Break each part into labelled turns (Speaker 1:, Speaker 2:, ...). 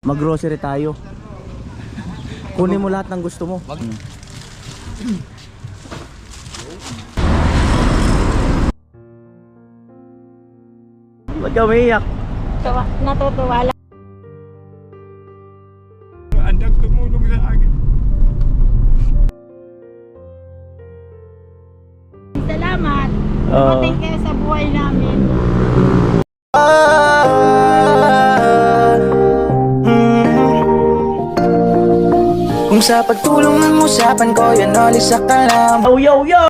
Speaker 1: Mag-grocery tayo. Kunin mo lahat ng gusto mo. Ba't ka umiiyak?
Speaker 2: Natutuwa lang.
Speaker 3: Anak tumulong sa akin.
Speaker 2: Salamat. Dumating kayo sa buhay namin.
Speaker 4: Kung sa pagtulong ng usapan ko, yan alis sa kalam.
Speaker 1: Oh, yo, yo!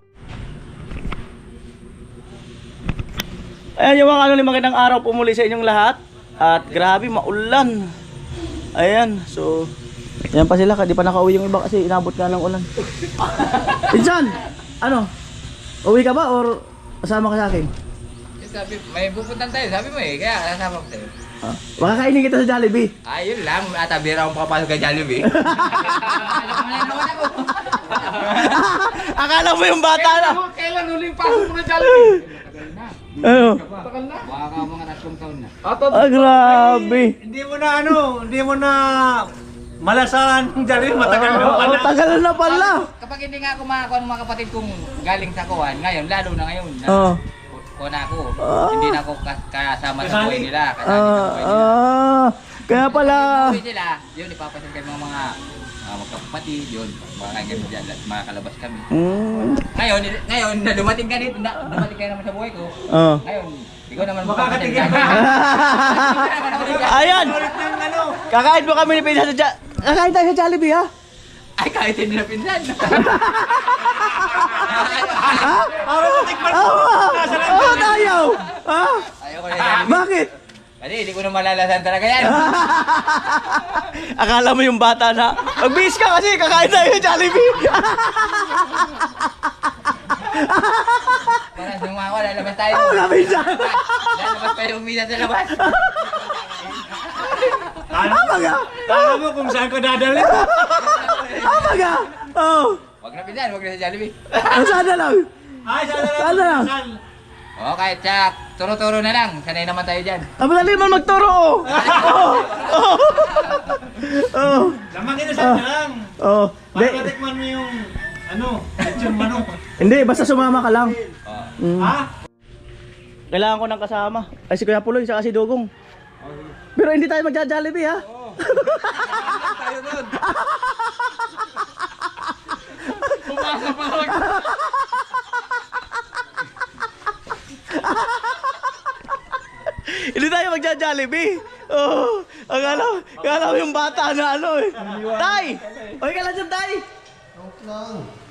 Speaker 1: Ayan yung mga magandang araw po muli sa inyong lahat. At grabe, maulan. Ayan, so yan pa sila, di pa nakauwi yung iba kasi inabot nga ng ulan. Pinsan, ano? Uwi ka ba or kasama ka sa akin?
Speaker 5: Sabi, may pupuntan tayo, sabi mo eh, kaya kasama ko tayo.
Speaker 1: Ah, baka kainin kita sa Jollibee.
Speaker 5: Ayun lang, atabira akong papasok kay Jollibee.
Speaker 1: Akala mo yung bata na.
Speaker 3: Kailan huling pasok mo na Jollibee?
Speaker 1: Ano?
Speaker 3: Tagal na.
Speaker 5: Baka mga 3 taon na.
Speaker 1: Ah, grabe.
Speaker 3: Hindi mo na malasahan ng Jollibee, matagal na pala.
Speaker 1: Oh, tagal na pala.
Speaker 5: Kapag hindi nga ako makakuha ng mga kapatid kong galing sa kuhan, ngayon, lalo na ngayon, na
Speaker 1: Oh.
Speaker 5: kuha na ako. Hindi na ako kasama sa buhay nila. Kasali sa buhay nila.
Speaker 1: Kaya pala.
Speaker 5: Pag buhay nila, yun, ipapasin kami mga magkapatid, yun, mga kaibigan dyan, mga kalabas kami. Ngayon, na dumating ka dito, dumating ka naman sa buhay ko.
Speaker 1: Oh.
Speaker 5: Ngayon, ikaw naman
Speaker 3: Makakatigil
Speaker 5: ka.
Speaker 1: Ayan. Kakain mo kami ni Pinsan sa Kakain tayo sa Jollibee, ha?
Speaker 5: Ay, kahit hindi na pinsan.
Speaker 1: Oh, ayaw. Ha?
Speaker 5: Ayoko na yan.
Speaker 1: Bakit?
Speaker 5: Kasi hindi ko na malalasan talaga yan.
Speaker 1: Akala mo yung bata na magbihis ka kasi kakain tayo sa Jollibee.
Speaker 5: Para sa mga ko, lalabas tayo.
Speaker 1: Oh, Pinsan.
Speaker 5: Lalabas tayo umisa sa labas.
Speaker 1: Tama ka.
Speaker 3: Alam mo kung saan ko dadalhin.
Speaker 1: Tama ka. Oh.
Speaker 5: Wag na pinsan, wag na sa Jollibee.
Speaker 1: Sana lang.
Speaker 3: Ay,
Speaker 1: Sana lang.
Speaker 5: Oo, kahit sa turo-turo na lang. Sanay naman tayo dyan.
Speaker 1: Madali man magturo, oh. Oh. Oh. Oh.
Speaker 3: Lamang inasal na lang.
Speaker 1: Oh.
Speaker 3: Para
Speaker 1: Di-
Speaker 3: matikman mo yung, lechon manok.
Speaker 1: Hindi, basta sumama ka lang. Mm.
Speaker 3: Ha?
Speaker 1: Kailangan ko ng kasama. Ay, si Kuya Puloy, saka si Dugong. Pero hindi tayo magja-Jollibee, ha?
Speaker 3: Tayo doon. Pumasa pa lang.
Speaker 1: Hindi tayo magja-Jollibee. Oh, akala mo yung bata na ano eh. Tay! Okay ka lang dyan, Tay?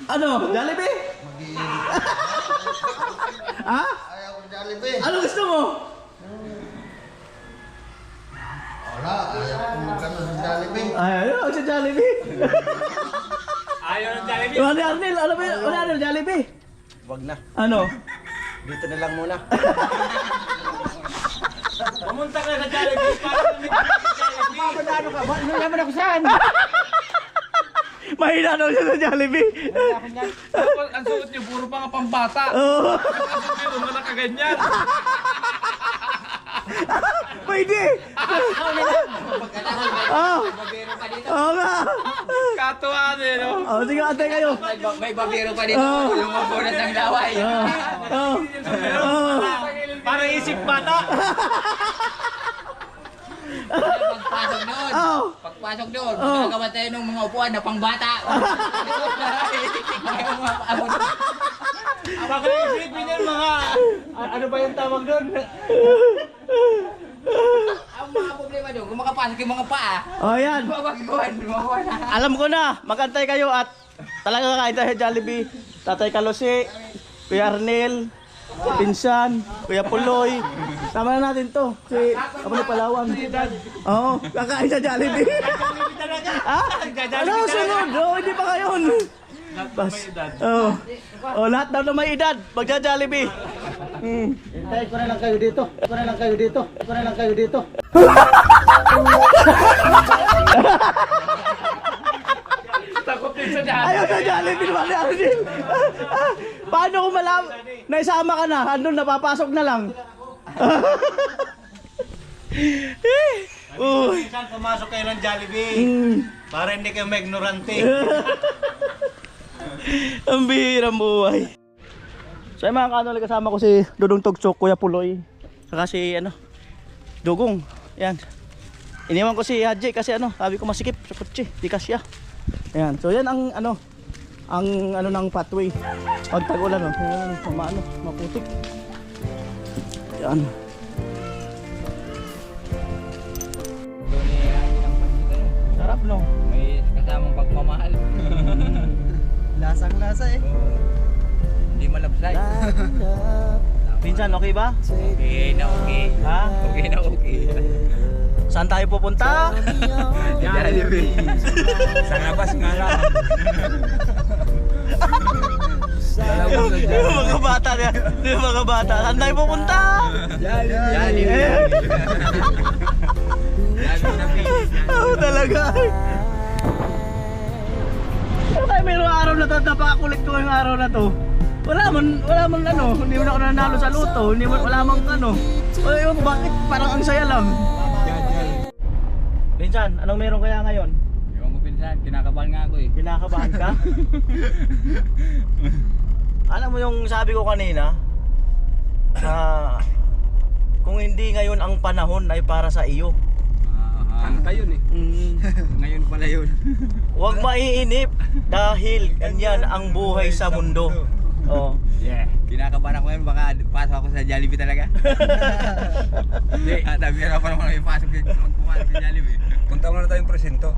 Speaker 1: Ano? Jollibee? Ha?
Speaker 6: Ayaw ko Jollibee.
Speaker 1: Ano gusto mo?
Speaker 6: Wala, ayaw ko magkano sa Jollibee.
Speaker 1: Ay, ano sa Jollibee?
Speaker 3: Ayaw ng Jollibee.
Speaker 1: Ano Arnel? Ano ba yun? Ano Jollibee?
Speaker 6: Wag na,
Speaker 1: Ano?
Speaker 6: dito na lang muna.
Speaker 3: Pumunta ka sa Jollibee para Jollibee.
Speaker 5: Ano ka ba? Ano naman ako saan?
Speaker 1: Mahina daw siya sa Jollibee.
Speaker 3: Ang suot niyo, puro mga pambata.
Speaker 1: Oh.
Speaker 3: Pero mga nakaganyan.
Speaker 1: Pwede! Oh! Oo nga!
Speaker 3: Katuwaan eh, no?
Speaker 1: Oh, sige, antay kayo.
Speaker 5: May babero pa dito. Yung mabunas ng laway.
Speaker 1: Oh! Oh!
Speaker 3: Para isip bata.
Speaker 5: Pagpasok doon.
Speaker 1: Oh.
Speaker 5: Pagpasok doon, magagawa tayo ng mga upuan na pangbata.
Speaker 3: Baka isipin yan mga, ano ba yung tawag doon?
Speaker 5: Ang mga problema doon, kung makapasok yung mga paa,
Speaker 1: Oh, yan.
Speaker 5: mabagkuhan.
Speaker 1: Alam ko na, magantay kayo at talaga kakain tayo sa Jollibee. Tatay Kalosi, Kuya Arnel, si Pinsan, Kuya Puloy. Tama na natin to. Si Kapatid Palawan. Oo, kakain sa Jollibee. Ha? Ano sunod? Oo, hindi pa ngayon. Bas. Oh. Oh, lahat daw na may edad, magja-Jollibee.
Speaker 6: Hintay ko na lang kayo dito. Ko na lang kayo dito. Ko na lang kayo dito.
Speaker 3: Takot din sa dyan.
Speaker 1: Ayaw sa Jollibee naman ni Arnel. Paano kung naisama ka na? Andun, napapasok na lang. Uy.
Speaker 3: Minsan pumasok kayo ng Jollibee.
Speaker 1: Mm.
Speaker 3: Para hindi kayo ma-ignorante.
Speaker 1: Ang bihirang buhay. So ay mga kanol, kasama ko si Dudong Tugtsok, Kuya Puloy. Saka si Dugong. Yan. Iniwan ko si Haji kasi sabi ko masikip sa kutsi, di kasya. Yan. So yan ang ng pathway. Pag tag-ulan maputik. Yan. Sarap no.
Speaker 5: May kasamang pagmamahal.
Speaker 6: Lasang-lasa eh.
Speaker 5: Hindi malabsay.
Speaker 1: Pinsan, okay ba?
Speaker 5: Okay na okay.
Speaker 1: Ha?
Speaker 5: Okay na okay.
Speaker 1: Saan tayo pupunta?
Speaker 5: Jollibee. Sa labas nga lang.
Speaker 1: Mga bata na. Mga bata. Saan tayo pupunta?
Speaker 5: Jollibee.
Speaker 1: Oo talaga. Ano kaya mayroong araw na to? Napakakulit ko yung araw na to. Wala man hindi mo na ako nanalo sa luto. Wala man bakit parang ang saya lang. Pinsan, anong meron kaya ngayon?
Speaker 5: Ewan ko pinsan, kinakabahan nga ako eh.
Speaker 1: Kinakabahan ka? Alam mo yung sabi ko kanina, kung hindi ngayon ang panahon ay para sa iyo.
Speaker 5: Kanta yun eh. Ngayon pala yun.
Speaker 1: Huwag maiinip dahil ganyan ang buhay sa mundo. Oh.
Speaker 5: Yeah. Kinakabahan ako ngayon, baka pasok ako sa Jollibee talaga. Hindi. Nabira pa naman ako pasok sa Jollibee. Punta muna tayong presento.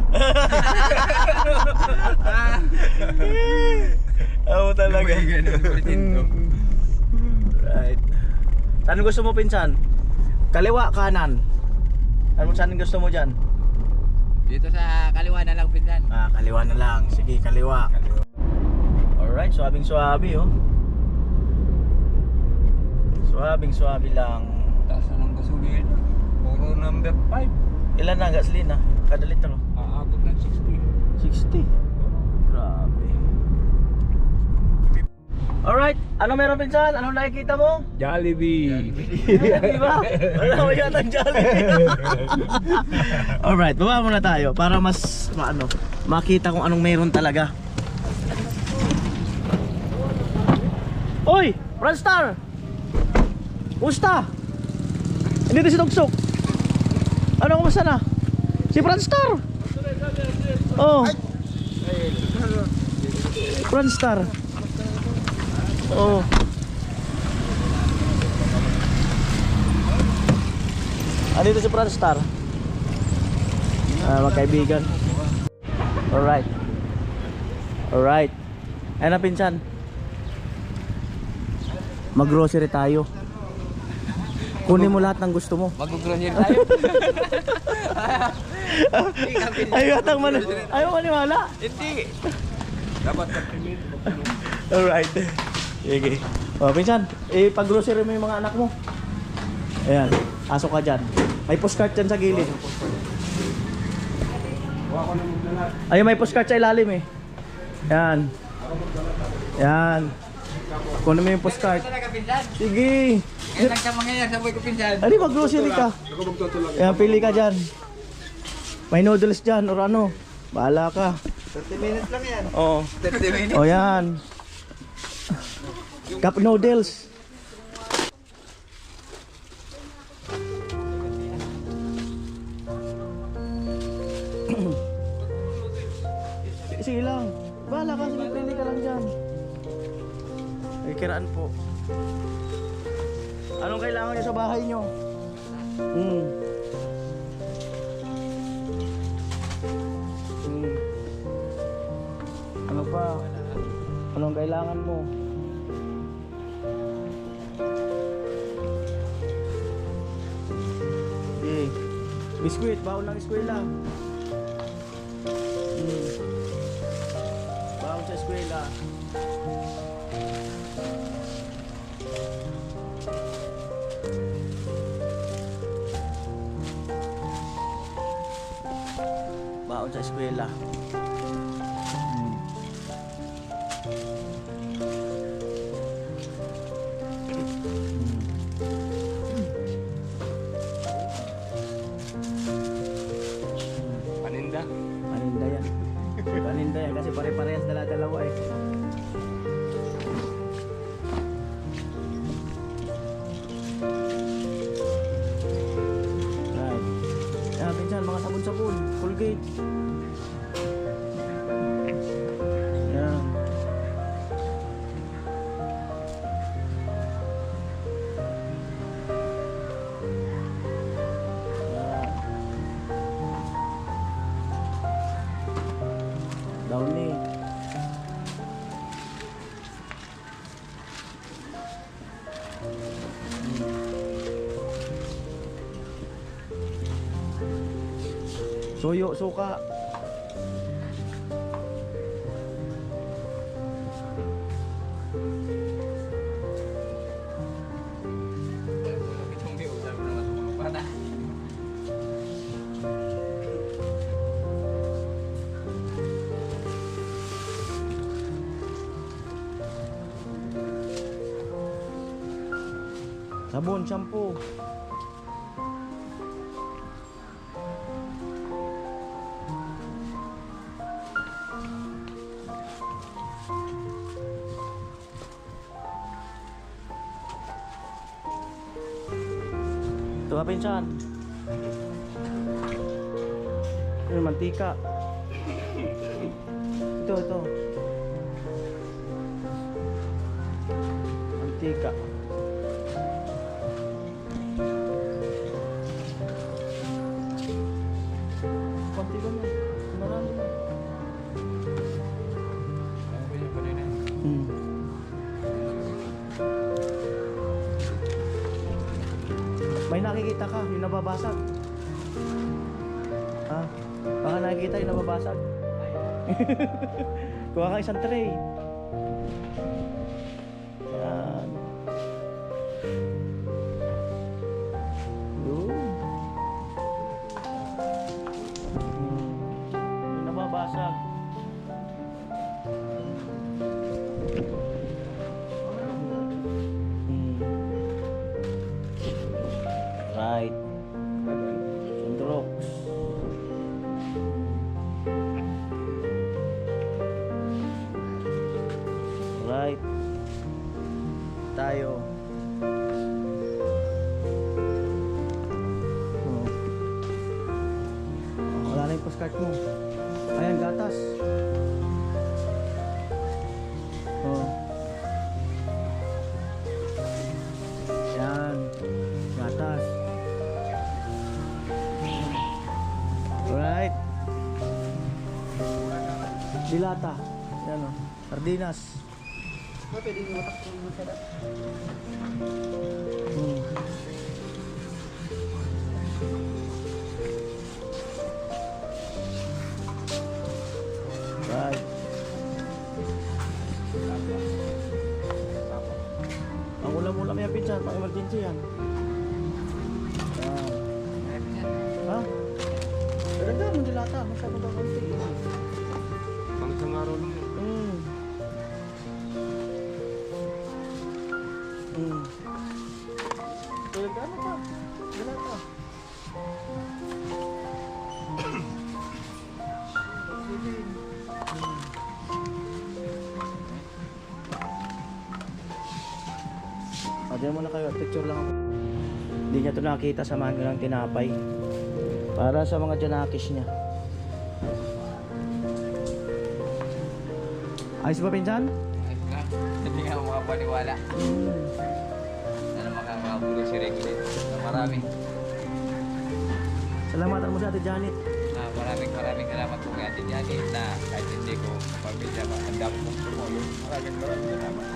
Speaker 1: Oo talaga.
Speaker 5: Presento.
Speaker 1: Right. Saan gusto mo pinsan? Kaliwa, kanan? Saan gusto mo dyan?
Speaker 5: Dito sa kaliwa na lang pinsan.
Speaker 1: Kaliwa na lang. Sige, kaliwa. Alright, suabing-suabi oh. Suabing-suabi lang.
Speaker 5: Taas na ng gasolina. Puro number 5.
Speaker 1: Ilan na gasolina? Kada litro?
Speaker 5: Aabot ng 60.
Speaker 1: 60. Grabe. Alright, ano meron pinsan? Ano nakikita mo?
Speaker 5: Jollibee.
Speaker 1: Di ba? Wala ko yata ang Jollibee. Alright, baba muna tayo para mas makita kung anong meron talaga. Oy! Franstar! Kumusta? Hindi si Tugsok. Ano, kumusta na? Si Franstar! Oh. Franstar. Oh. Andito si Franstar. Magkaibigan. Alright. Alright. Ayun na pinsan. Mag-grocery tayo. Kunin mo lahat ng gusto mo.
Speaker 5: Mag-grocery tayo.
Speaker 1: Ayaw maniwala.
Speaker 5: Hindi.
Speaker 3: Dapat
Speaker 1: Alright. Sige. Pinsan, pag-grocery mo yung mga anak mo. Ayan, asok ka dyan. May postcard dyan sa gilid. Ayun, may postcard sa ilalim eh. Yan. Yan. Kunin mo yung postcard.
Speaker 5: Talaga pinsan.
Speaker 1: Sige.
Speaker 5: Ngayon lang siya mangyayari sa buhay ko pinsan.
Speaker 1: Ano, mag-grocery ka. Ayan, pili ka dyan. May noodles dyan or ano. Bahala ka.
Speaker 6: 30 minutes lang yan.
Speaker 1: Oo.
Speaker 5: 30 minutes.
Speaker 1: O yan. Cup noodles. Sige lang. Bahala ka. Sige, pili ka lang dyan. Ay, kiraan po. Anong kailangan nyo sa bahay nyo? Ano pa? Anong kailangan mo? Okay. Biskuit, baon ng eskwela. Baon sa eskwela. Baon sa eskwela. Paninda yan. Paninda yan kasi pare-parehas dala-dalawa eh. Right. Yan, pinsan, mga sabon-sabon. Colgate. Yan. Downy. Suyo, suka.
Speaker 5: Itong view, sabi naman sa mga bata.
Speaker 1: Sabon, shampoo. Ito ka pinsan. Ito yung mantika. Ito. Mantika. Mantika mo. Marami mo.
Speaker 5: Ano ko yung kanina?
Speaker 1: May nakikita ka, yung nababasag. Ha? Baka nakikita yung nababasag. Kuha ka isang tray. Yan. Yun. Yung nababasag. Right. Sundrox. Right. Tayo. Oh. Wala na yung postcard mo. Ayan, gatas. Oh. Yan. Gatas. Right. Dilata. Yan o. Sardinas.
Speaker 6: Pwede yung watak ko sa dati. Right. Ang ulam-ulam yan, pinsan. Pang emergency yan. Yan. Ha? Pero dami ng dilata. Masyado ba konti?
Speaker 3: Pang isang araw lang yun.
Speaker 1: Pero ano pa? Dilata. Diyan muna kayo, picture lang ako. Hindi niya ito nakita, samahan ko ng tinapay. Para sa mga janakis niya. Ayos ba, pinsan?
Speaker 5: Ayos lang. Hindi nga ako makapaniwala. Sana makakabulong si Reggie na marami.
Speaker 1: Salamatan mo si Ate Janet.
Speaker 5: Maraming salamat po kay Ate Janet na kahit hindi ko pamilya, ang dami kong tumulong. Maraming salamat.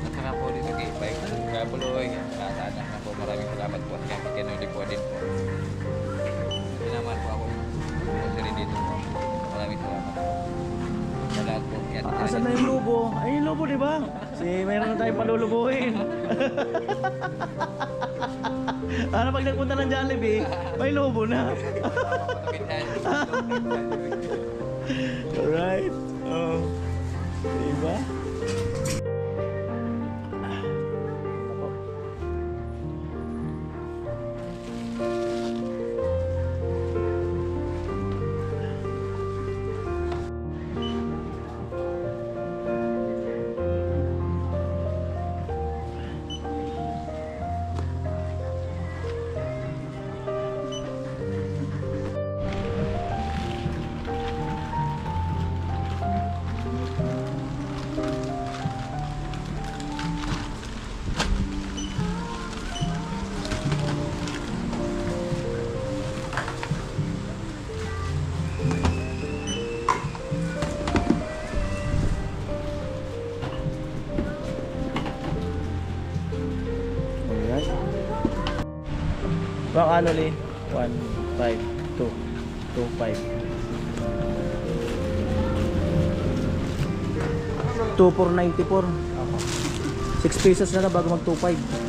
Speaker 5: Nasaka po dito kay Bike. Kaya Puloy, sana po maraming salamat po kay Ate Janet po din po. Sinaman po ako po rin dito po. Maraming salamat po. Sa lahat po kay Ate
Speaker 1: Asan na
Speaker 5: Janet.
Speaker 1: yung lubo? Ay, yung lubo, di ba? Mayroon na tayong palulubuhin. Ano pag nagpunta ng Jollibee, may lubo na. Alright. Oh. Diba? Alright. Bang ano li? 1, 5, 2, 2, 5. 2,494. 6 pesos na bago mag 2,500.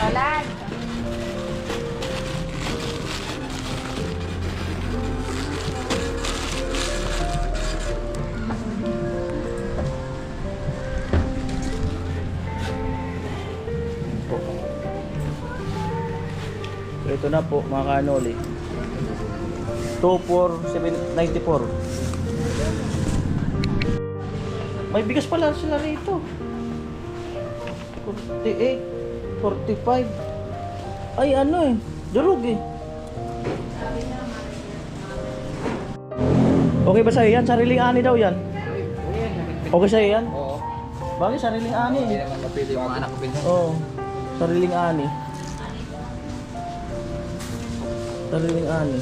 Speaker 2: Wala.
Speaker 1: So ito na po mga kanoli. 2,494. May bigas pala sila rito. 48, 45. Ay ano eh, durog eh. Okay ba sa'yo yan? Sariling ani daw yan. Okay sa'yo yan?
Speaker 5: Oo.
Speaker 1: Bakit sariling ani
Speaker 5: Hindi
Speaker 1: eh?
Speaker 5: naman mapili yung mga anak ko pinsan.
Speaker 1: Oo, sariling ani. Sariling ani.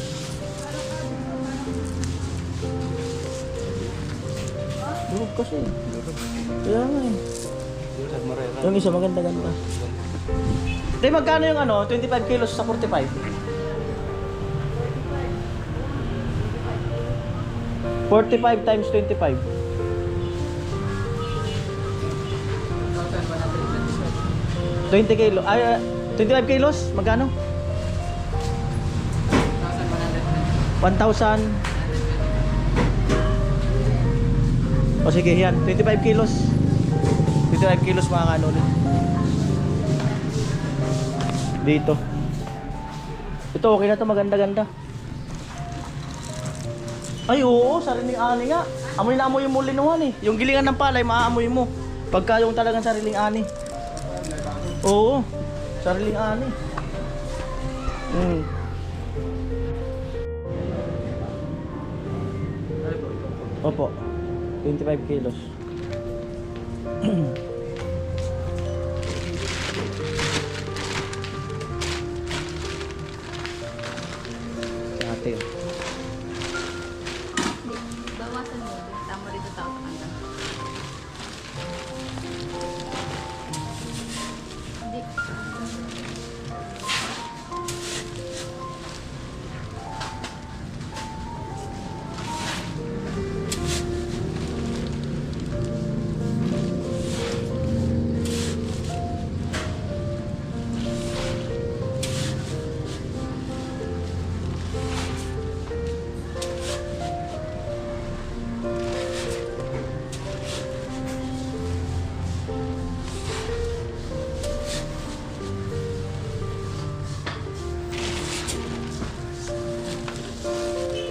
Speaker 1: Durog kasi. Kaya nga eh. Yung isa maganda-ganda. Di magkano yung ano, 25 kilos sa 45? 45 times 25. 20 kilo. Ay, 25 kilos, magkano? 1,000. O sige, yan. 25 kilos. 25 kilos mga kanoli. Dito. Ito okay na to, maganda-ganda. Ay oo, sariling ani nga. Amoy na amoy mo linuhan eh. Yung gilingan ng palay, maaamoy mo. Pagka yung talagang sariling ani. Oo, sariling ani. Opo, 25 kilos. Ate.
Speaker 2: Bawasan mo. Tama rito tao ka kanta. Hindi.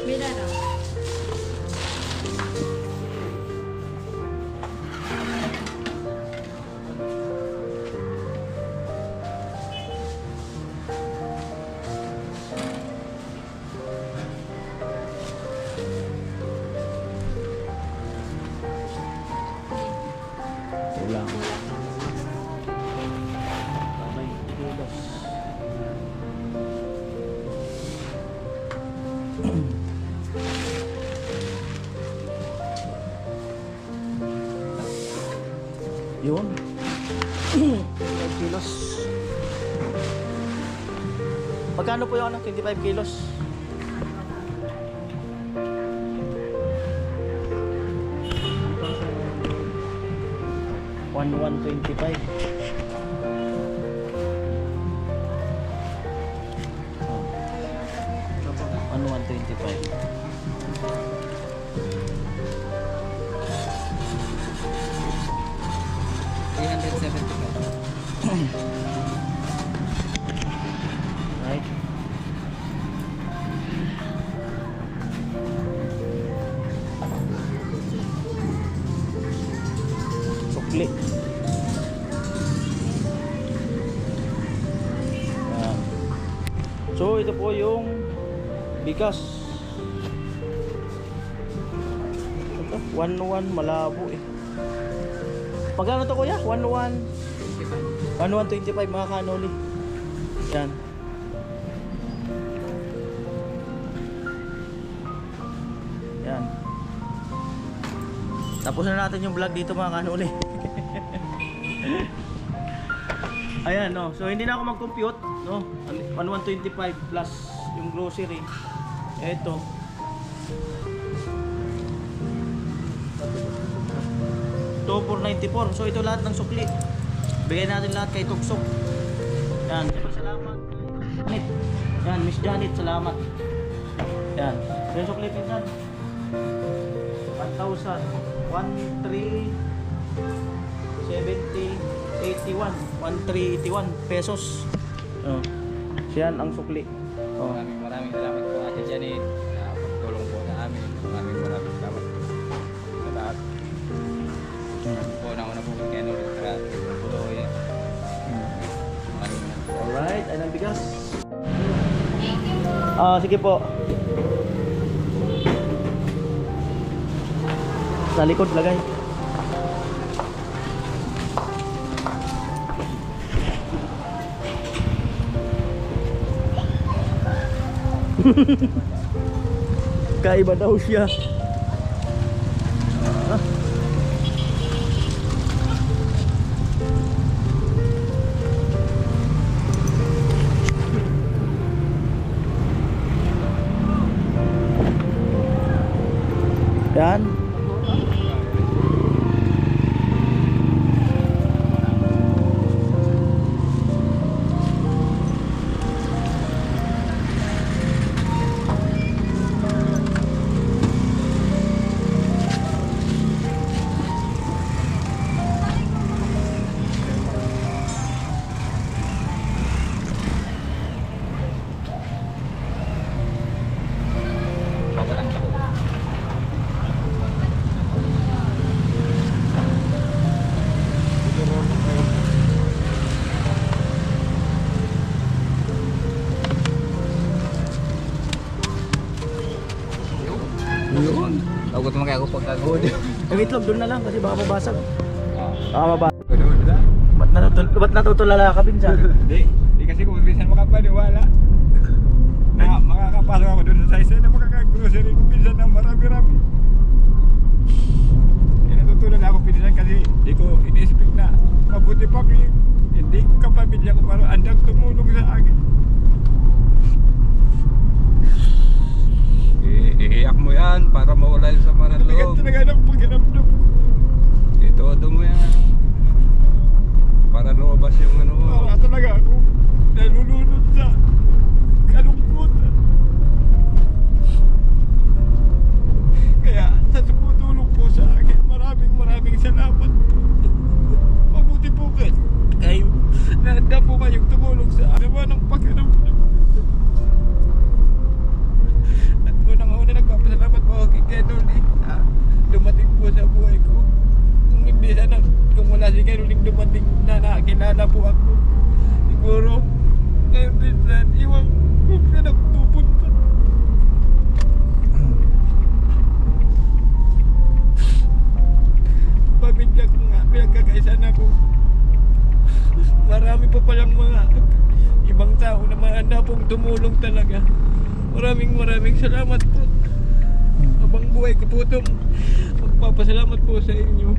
Speaker 2: Mira na.
Speaker 1: Kulang. May kilos. Yun. 5 kilos. Magkano po yung ano, 25 kilos? $1,125. Oh. 1,125. Right. Sukli. Yan. So ito po yung bigas. Ito, 1,1 malabo eh. Magkano to kuya? 1,125 mga kanoli. Yan. Yan. Tapos na natin yung vlog dito mga kanoli. Ayan no. So hindi na ako mag-compute, no. 1,125 plus yung grocery. Ito. So 494. So ito lahat ng sukli. Bigay natin lahat kay Tuksok. Yan, salamat. Janet. Yan, Miss Janet, salamat. Yan. So yung sukli pinsan. 1,000, 1,370, 81 pesos. Oh. Yan ang sukli. Oh.
Speaker 5: Maraming salamat po Ate Janet sa pagtulong po sa amin. Maraming salamat sa lahat. Po na una po kay Nori sa Puloy.
Speaker 1: Alright, ay ng bigas. Ah, sige po. Sa likod lagay. Kaiba daw siya. Ah. Yan.
Speaker 5: Huwag mo kaya ako pagkagod.
Speaker 1: Yung itlog doon na lang kasi baka mabasag. Baka mabasag.
Speaker 5: Ganoon na.
Speaker 1: Ba't natutulala ka pinsan?
Speaker 5: Hindi kasi kung minsan makapaniwala na makakapasok ako doon sa isa na makakagrocery kung minsan na marami-rami. Natutulala ako pinsan kasi hindi ko in-expect na mabuti pa hindi kapamilya ko parang andang tumulong sa akin. Iiyak mo yan para mawala yung sama ng loob.
Speaker 3: Talaga ng pagkiramdam.
Speaker 5: Itodo mo yan. Para lumabas yung ano mo.
Speaker 3: Wala talaga ako nalulunod sa kalungkutan. Kaya sa tumutulong po sa akin, maraming salamat po. Mabuti po kayo. Nahanda po kayong tumulong sa akin. Naman ang pagkiramdam. At unang-una nagpapasalamat po ako kay Noli na dumating po sa buhay ko. Kung hindi sana, kung wala si Noli dumating na nakakilala po ako. Siguro, ngayon din sana, iwan kung saan ako pupunta. Pamilya ko nga, pinagkakaisa na po. Marami pa palang mga ibang tao na mahanda pong tumulong talaga. Maraming salamat po. Habang buhay ko po itong magpapasalamat po sa inyo.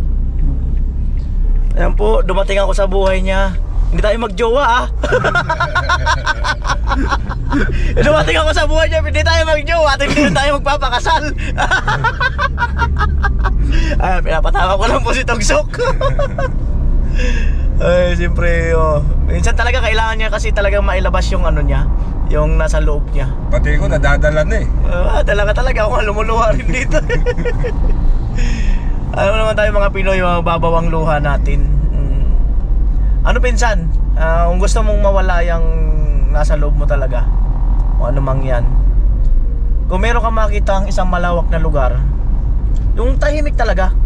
Speaker 1: Ayan po, dumating ako sa buhay niya. Hindi tayo magjowa ah. Dumating ako sa buhay niya, hindi tayo mag-jowa at hindi tayo magpapakasal. Ay, pinapatawa ko lang po si Tugsok. Ay, siyempre, oh. Minsan talaga kailangan niya kasi talagang mailabas yung ano niya, yung nasa loob niya.
Speaker 3: Pati ko nadadala na eh.
Speaker 1: Talaga ako nga lumuluha rin dito. Ano naman tayo mga Pinoy, mga babawang luha natin. Ano pinsan? Kung gusto mong mawala yung nasa loob mo talaga, o ano mang yan, kung meron ka makita ang isang malawak na lugar, yung tahimik talaga,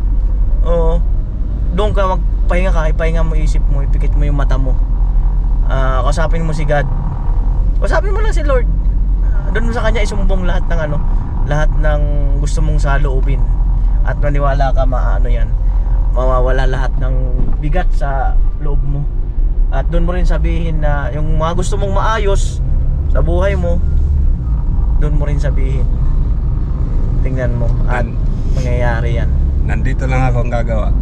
Speaker 1: oo, doon ka magpahinga ka, ipahinga mo isip mo, ipikit mo yung mata mo, kausapin mo si God, kausapin mo lang si Lord, doon mo sa kanya isumbong lahat ng ano, lahat ng gusto mong saloobin, at maniwala ka maano yan, mawawala lahat ng bigat sa loob mo. At doon mo rin sabihin na yung mga gusto mong maayos sa buhay mo, doon mo rin sabihin. Tingnan mo at mangyayari yan.
Speaker 3: Nandito lang ako ang gagawa.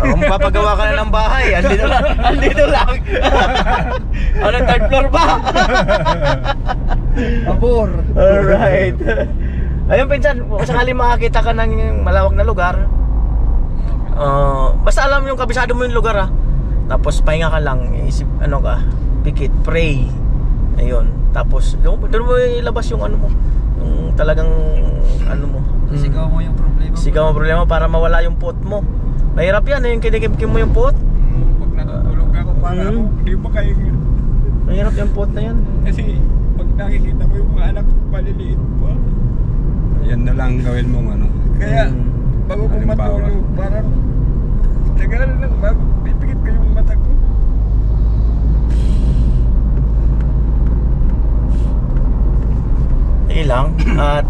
Speaker 1: Kung papagawa ka na ng bahay, andito lang. Andito lang. Ano, third floor ba?
Speaker 6: Pabor.
Speaker 1: Alright. Ayun pinsan, kung sakali makakita ka ng malawak na lugar, basta alam yung kabisado mo yung lugar tapos pahinga ka lang, isip ano ka, pikit, pray. Ayun. Tapos doon mo ilabas yung ano mo, yung talagang ano mo.
Speaker 6: Sigaw mo yung problema.
Speaker 1: Sigaw mo problema para mawala yung puot mo. Mahirap yan, yung kinikimkim mo yung puot.
Speaker 3: Pag natutulog ako, para ako, hindi makahinga.
Speaker 1: Mahirap yung puot na yan.
Speaker 3: Kasi pag nakikita ko yung mga anak ko paliliit pa, yan na lang gawin mong ano. Kaya bago ko
Speaker 5: Halimbawa.
Speaker 3: matulog, parang tagal lang bago pipikit ko yung mata ko.
Speaker 1: Ilang at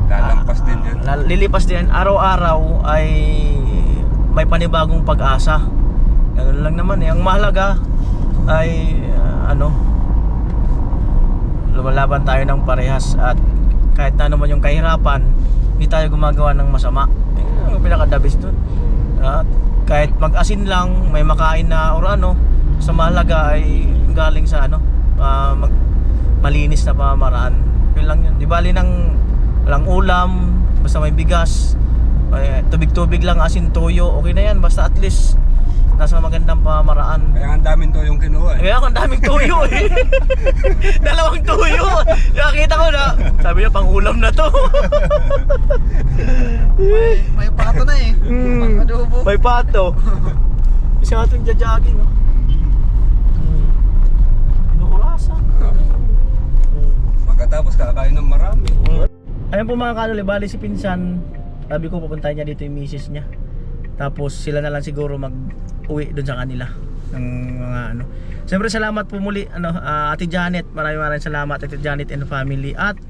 Speaker 3: Lalampas din yan.
Speaker 1: lilipas din. Araw-araw ay may panibagong pag-asa. Ganun lang naman eh. Ang mahalaga ay lumalaban tayo ng parehas at kahit na naman yung kahirapan, hindi tayo gumagawa ng masama. Yun ang pinaka-the best dun. At kahit mag-asin lang, may makain na or ano, sa mahalaga ay galing sa malinis na pamamaraan. Yun lang yun. Di bali ng walang ulam, basta may bigas, may tubig-tubig lang, asin, toyo, okay na yan. Basta at least nasa magandang pamamaraan.
Speaker 3: Kaya ang daming to yung kinuha eh.
Speaker 1: Kaya ang daming tuyo eh. Dalawang tuyo. Nakita ko na, sabi niya pang ulam na to.
Speaker 6: May pato na eh. Pang adobo.
Speaker 1: May pato. Isa nga itong jajaging. Inuurasan.
Speaker 3: Pagkatapos kakain ng marami.
Speaker 1: Ayun po mga kanuli, bali si Pinsan, sabi ko pupuntahin niya dito yung misis niya. Tapos sila na lang siguro mag-uwi doon sa kanila ng mga ano. Siyempre salamat po muli Ate Janet, maraming salamat Ate Janet and family. At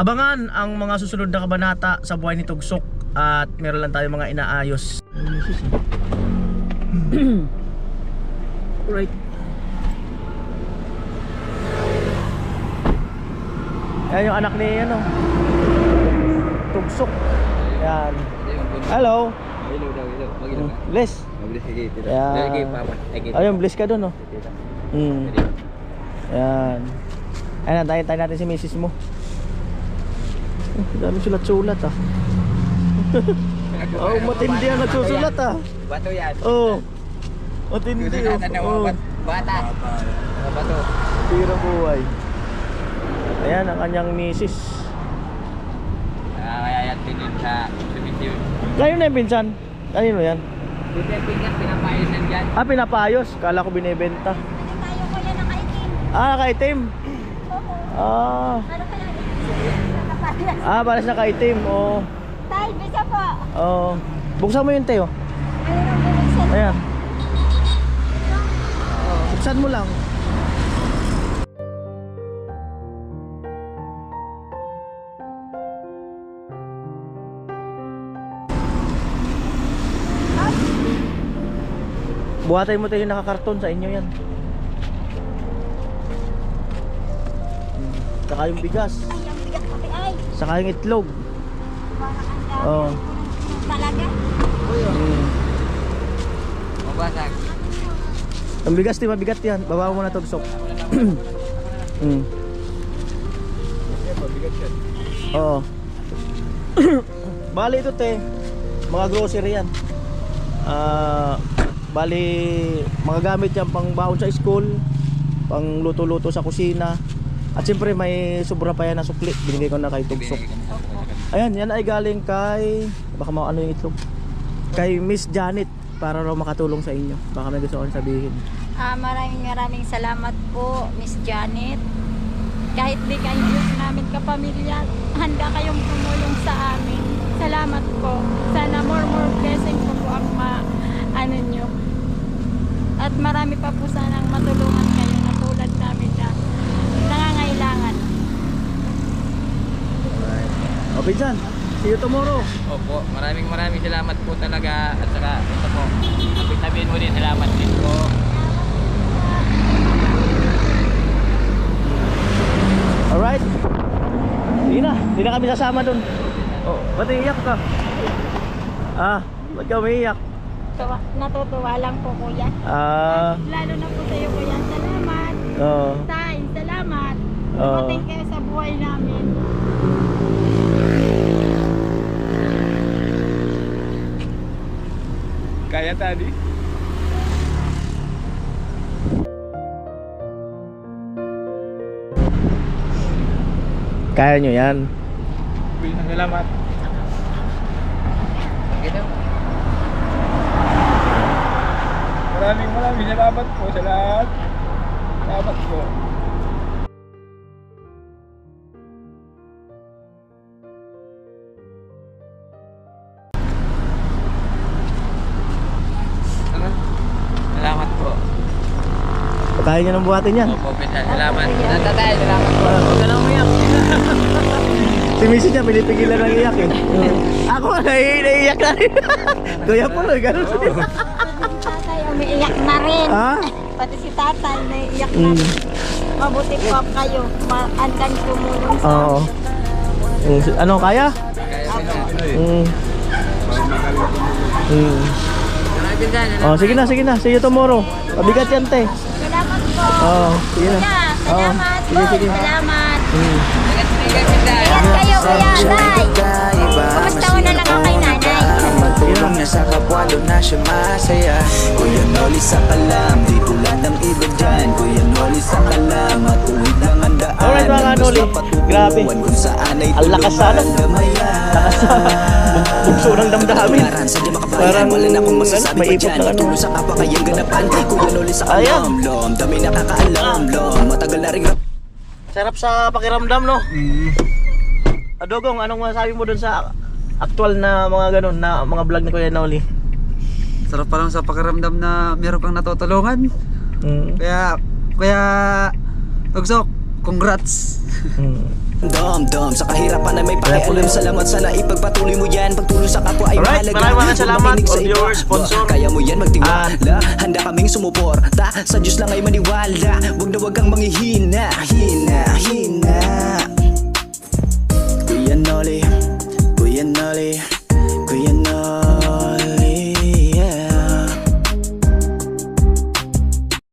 Speaker 1: abangan ang mga susunod na kabanata sa buhay ni Tugsok at meron lang tayo mga inaayos. Alright. Ayan yung anak ni Tugsok. Ayan. Hello.
Speaker 5: Hello daw, hello. Mag-ilaw ka.
Speaker 1: Bless.
Speaker 5: Mabilis, sige. Tito.
Speaker 1: Yeah.
Speaker 5: Sige, papa. Sige.
Speaker 1: Ayun, bless ka doon, oh.
Speaker 5: Tito.
Speaker 1: Ayan. Ayan, tayo natin si misis mo. Dami sulat-sulat, Oh, matindi ang nagsusulat,
Speaker 5: Bato yan.
Speaker 1: Oh. Matindi, oh.
Speaker 5: Bata. Bato.
Speaker 1: Tira buhay. Ayan, ang kanyang misis.
Speaker 5: Kaya yan din sa cemetery.
Speaker 1: Kayo na yung pinsan. Kanino yan?
Speaker 5: Buti pingas, pinapayosan yan.
Speaker 1: Pinapayos. Kala ko binibenta.
Speaker 2: Tayo ko yan ang kaitim.
Speaker 1: Nakaitim.
Speaker 2: Oo. Ano kaya yun?
Speaker 1: Pares na kaitim. Oh.
Speaker 2: Tayo, bisa po.
Speaker 1: Oh. Buksan mo yung Teo.
Speaker 2: Ayun ang bubuksan.
Speaker 1: Ayan. Buksan mo lang. Buhatay mo tayo yung nakakarton sa inyo yan. Saka yung bigas.
Speaker 2: Ay, ang bigat pati ay.
Speaker 1: Saka yung itlog.
Speaker 2: Parang ang dami.
Speaker 1: Oo.
Speaker 2: Talaga?
Speaker 5: Mabasag.
Speaker 1: Ang bigas di mabigat yan. Baba mo na tugsok. Oo. Bali ito te, mga grocery yan. Bali mga gamit yan pang baon sa school, pang luto-luto sa kusina. At siyempre may sobra pa yan na sukli. Binigay ko na kay Tugsok. Ayan, yan ay galing kay, baka ano yung itlog, kay Miss Janet, para raw makatulong sa inyo. Baka may gusto akong sabihin.
Speaker 2: Maraming salamat po, Miss Janet. Kahit di kayo namin kapamilya, handa kayong tumulong sa amin. Salamat po. Sana more blessing po ang ano nyo. At marami pa po sanang matulungan kayo na tulad namin na nangangailangan.
Speaker 1: Alright. O Pinsan, see you tomorrow.
Speaker 5: Opo, maraming salamat po talaga. At saka ito po, sabihin mo din salamat din po.
Speaker 1: Alright. Sige na, hindi na kami sasama dun. Oh, ba't iiyak ka? Ba't ka umiiyak?
Speaker 2: Natutuwa lang po kuya. Lalo na po sa iyo kuya. Salamat. Tay, salamat. Dumating kayo sa buhay namin.
Speaker 3: Kaya tadi.
Speaker 1: Kaya nyo yan.
Speaker 3: Salamat. Maraming salamat po sa lahat. Salamat po.
Speaker 5: Salamat po.
Speaker 1: Kaya nyo nang buhatin yan.
Speaker 5: Opo, Pinsan, salamat. Tatay, salamat po.
Speaker 1: Huwag ka nang umiyak. Si Missy niya, pinipigilan ng iyak eh. Ako naiiyak na rin. Kuya po, gano'n siya.
Speaker 2: Tatay umiiyak na rin.
Speaker 1: Ha?
Speaker 2: Pati si tatay naiiyak na rin. Mabuti po kayo. Andang tumulong sa
Speaker 1: Oo. Ano, kaya? Mm. Mm. Oh, sige na. See you tomorrow. Mabigat yan, te.
Speaker 2: Salamat po.
Speaker 1: Sige na.
Speaker 2: Kuya, salamat po.
Speaker 1: Sige.
Speaker 2: Salamat.
Speaker 5: Ingat
Speaker 2: kayo kuya, tay. Kumusta mo na lang ako kay nanay?
Speaker 4: Magtulong niya sa kapwa, doon na siya masaya. Kuya Noli sa kalam, di tulad ng iba dyan. Kuya Noli sa kalam, matuwid lang ang daan.
Speaker 1: Alright mga Noli, grabe.
Speaker 4: Kung saan ay
Speaker 1: Ang lakas sa ano? Lakas sa bugso ng damdamin. Parang maipot na ano.
Speaker 4: Sa kapwa kayang ganapan. Kuya Noli sa
Speaker 1: Ayan.
Speaker 4: kalam, lom, dami nakakaalam, lom. Matagal na rin
Speaker 1: Sarap sa pakiramdam, no? Adogong, anong masasabi mo dun sa actual na mga ganun, na mga vlog ni Kuya Noli?
Speaker 7: Sarap pa lang sa pakiramdam na meron kang natutulungan. Kaya Tugsok, congrats.
Speaker 4: Dom, sa kahirapan ay may pakialam. Salamat, sana ipagpatuloy mo yan. Pagtulong sa kapwa ay
Speaker 1: Alright,
Speaker 4: mahalaga.
Speaker 1: maraming salamat,
Speaker 4: Huwag makinig sa
Speaker 1: all
Speaker 4: iba.
Speaker 1: viewers, sponsor.
Speaker 4: Kaya mo yan magtiwala. Handa kaming sumuporta. Sa Diyos lang ay maniwala. Huwag na huwag kang manghihina.